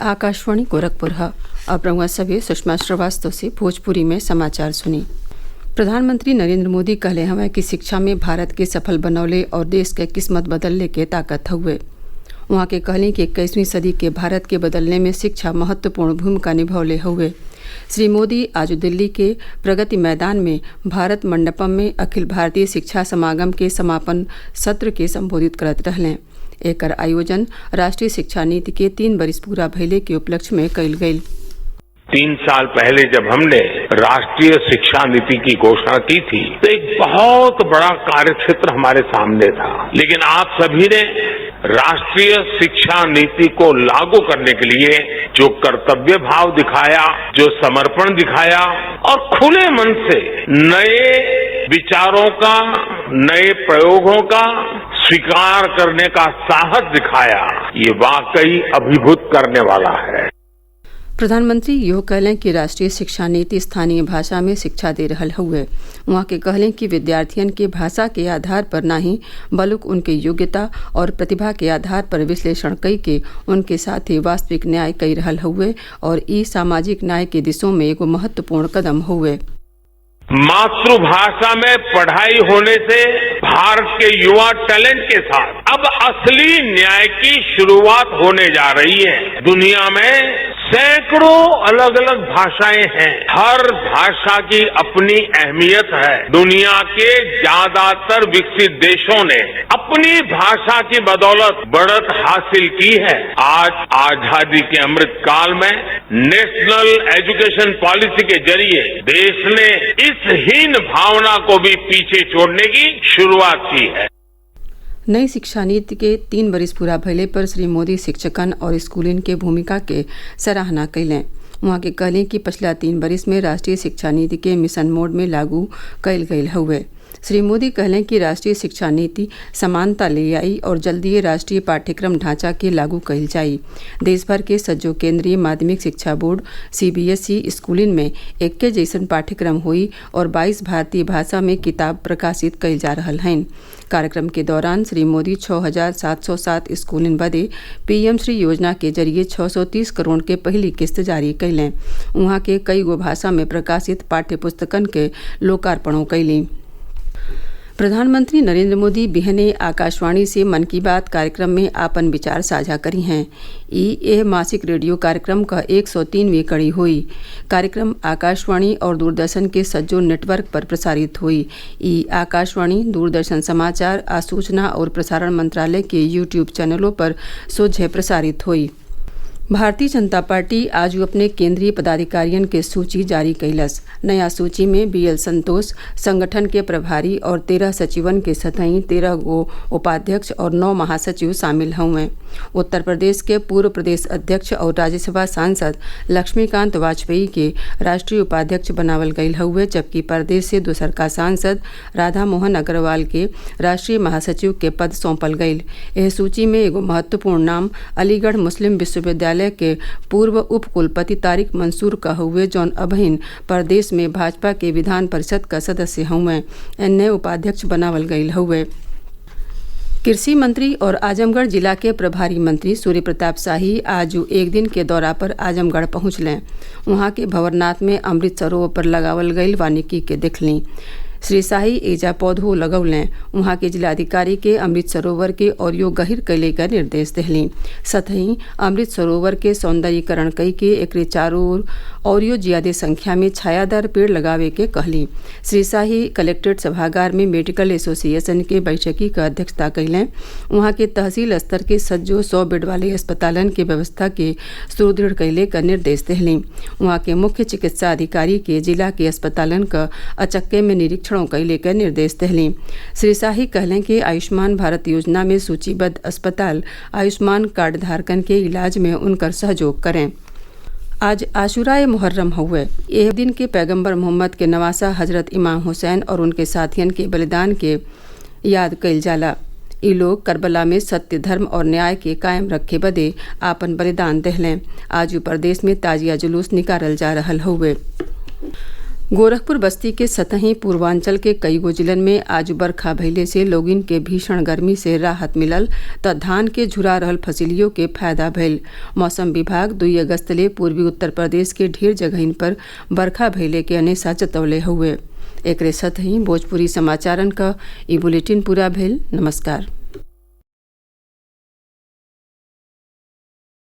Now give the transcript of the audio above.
आकाशवाणी गोरखपुर है। अब रंगा सभी सुषमा श्रीवास्तव से भोजपुरी में समाचार सुनी। प्रधानमंत्री नरेंद्र मोदी कहले हमें कि शिक्षा में भारत के सफल बनौले और देश के किस्मत बदलने के ताकत हुए। वहाँ के कहले कि 21वीं सदी के भारत के बदलने में शिक्षा महत्वपूर्ण भूमिका निभौले हुए। श्री मोदी आज दिल्ली के प्रगति मैदान में भारत मंडपम में अखिल भारतीय शिक्षा समागम के समापन सत्र के संबोधित करत रहलें। एकर आयोजन राष्ट्रीय शिक्षा नीति के 3 वर्ष पूरा भइले के उपलक्ष्य में कइल गइल। 3 साल पहले जब हमने राष्ट्रीय शिक्षा नीति की घोषणा की थी तो एक बहुत बड़ा कार्यक्षेत्र हमारे सामने था, लेकिन आप सभी ने राष्ट्रीय शिक्षा नीति को लागू करने के लिए जो कर्तव्य भाव दिखाया, जो समर्पण दिखाया और खुले मन से नए विचारों का, नए प्रयोगों का स्वीकार करने का साहस दिखाया, ये वाकई अभिभूत करने वाला है। प्रधानमंत्री यो कहलें कि राष्ट्रीय शिक्षा नीति स्थानीय भाषा में शिक्षा दे रहल हुए। वहाँ के कहलें कि विद्यार्थियन के भाषा के आधार पर नहीं बल्कि उनके योग्यता और प्रतिभा के आधार पर विश्लेषण कई के उनके साथ ही वास्तविक न्याय कई रहल हुए और ई सामाजिक न्याय के दिशा में एगो महत्वपूर्ण कदम हुए। मातृभाषा में पढ़ाई होने से भारत के युवा टैलेंट के साथ अब असली न्याय की शुरुआत होने जा रही है। दुनिया में सैकड़ों अलग अलग भाषाएं हैं, हर भाषा की अपनी अहमियत है। दुनिया के ज्यादातर विकसित देशों ने अपनी भाषा की बदौलत बढ़त हासिल की है। आज आजादी के अमृत काल में नेशनल एजुकेशन पॉलिसी के जरिए देश ने इस हीन भावना को भी पीछे छोड़ने की शुरुआत की है। नई शिक्षा नीति के 3 वर्ष पूरा भइले पर श्री मोदी शिक्षकन और स्कूलिन के भूमिका के सराहना कैलें। वहाँ के कहलें कि पिछला 3 वर्ष में राष्ट्रीय शिक्षा नीति के मिशन मोड में लागू कैल गयल हुए। श्री मोदी कहलें कि राष्ट्रीय शिक्षा नीति समानता ले आई और जल्दी राष्ट्रीय पाठ्यक्रम ढांचा के लागू कैल जाई। देश भर के सज्जो केंद्रीय माध्यमिक शिक्षा बोर्ड CBSE स्कूलिन में एक्के जैसन पाठ्यक्रम हुई और 22 भारतीय भाषा में किताब प्रकाशित कैल जा रहल हैं। कार्यक्रम के दौरान श्री मोदी 6,707 स्कूलिन बदे PM श्री योजना के जरिए 630 करोड़ के पहली किस्त जारी कैलें। वहाँ के कई गो भाषा में प्रकाशित पाठ्य पुस्तकन के लोकार्पणों कैली। प्रधानमंत्री नरेंद्र मोदी बिहने आकाशवाणी से मन की बात कार्यक्रम में आपन विचार साझा करी हैं। यह मासिक रेडियो कार्यक्रम का 103वीं कड़ी हुई। कार्यक्रम आकाशवाणी और दूरदर्शन के सज्जो नेटवर्क पर प्रसारित हुई। आकाशवाणी, दूरदर्शन समाचार, सूचना और प्रसारण मंत्रालय के YouTube चैनलों पर सोझे प्रसारित हुई। भारतीय जनता पार्टी आज अपने केंद्रीय पदाधिकारियों के सूची जारी कैलस। नया सूची में BL संतोष संगठन के प्रभारी और 13 सचिवन के सतही 13 गो उपाध्यक्ष और 9 महासचिव शामिल हुए। उत्तर प्रदेश के पूर्व प्रदेश अध्यक्ष और राज्यसभा सांसद लक्ष्मीकांत वाजपेयी के राष्ट्रीय उपाध्यक्ष बनावल गयल हुए, जबकि प्रदेश से दूसर का सांसद राधा मोहन अग्रवाल के राष्ट्रीय महासचिव के पद सौंपल गयल। यह सूची में एगो महत्वपूर्ण नाम अलीगढ़ मुस्लिम विश्वविद्यालय के पूर्व उप कुलपति तारिक मंसूर का हुए, जौन अभिन प्रदेश में भाजपा के विधान परिषद का सदस्य हुए। इन्हें उपाध्यक्ष बनावल गयल हुए। कृषि मंत्री और आजमगढ़ जिला के प्रभारी मंत्री सूर्य प्रताप शाही आज एक दिन के दौरा पर आजमगढ़ पहुंचलें। वहां के भंवरनाथ में अमृत सरोवर पर लगावल गयल वानिकी के देखली। श्री शाही एजा पौधो लगौलें। वहाँ के जिलाधिकारी के अमृत सरोवर के औरियो गहिर कैले का निर्देश दिली। सतही अमृत सरोवर के सौंदर्यीकरण कई के एकरे चारों ओर औरियो ज्यादा संख्या में छायादार पेड़ लगावे के कहली। श्री शाही कलेक्ट्रेट सभागार में मेडिकल एसोसिएशन के बैठकी का अध्यक्षता कैलें। वहाँ के तहसील स्तर के सज्जो 100 बेड वाले अस्पतालन के व्यवस्था के सुदृढ़ कैले का निर्देश दिली। वहाँ के मुख्य चिकित्सा अधिकारी के जिला के अस्पतालन का अचक्के में निरीक्षण कैले का निर्देश दिली। श्री शाही कहलें कि आयुष्मान भारत योजना में सूचीबद्ध अस्पताल आयुष्मान कार्ड धारकन के इलाज में उनकर सहयोग करें। आज आशुराए मुहर्रम हुए। यह दिन के पैगंबर मोहम्मद के नवासा हजरत इमाम हुसैन और उनके साथियन के बलिदान के याद कैल जाला। ये लोग करबला में सत्य, धर्म और न्याय के कायम रखे बदे आपन बलिदान दहलें। आज प्रदेश में ताजिया जुलूस निकालल जा रहल हुए। गोरखपुर बस्ती के सतही पूर्वांचल के कई गो जिलन में आज बरखा भइले से लोगिन के भीषण गर्मी से राहत मिलल त धान के झुरा रहल फसलियों के फायदा भइल। मौसम विभाग 2 अगस्त ले पूर्वी उत्तर प्रदेश के ढेर जगहिन पर बरखा भइले के अनेसा जतौले हुए। एकरे सतही भोजपुरी समाचारन क ई बुलेटिन पूरा भइल। नमस्कार।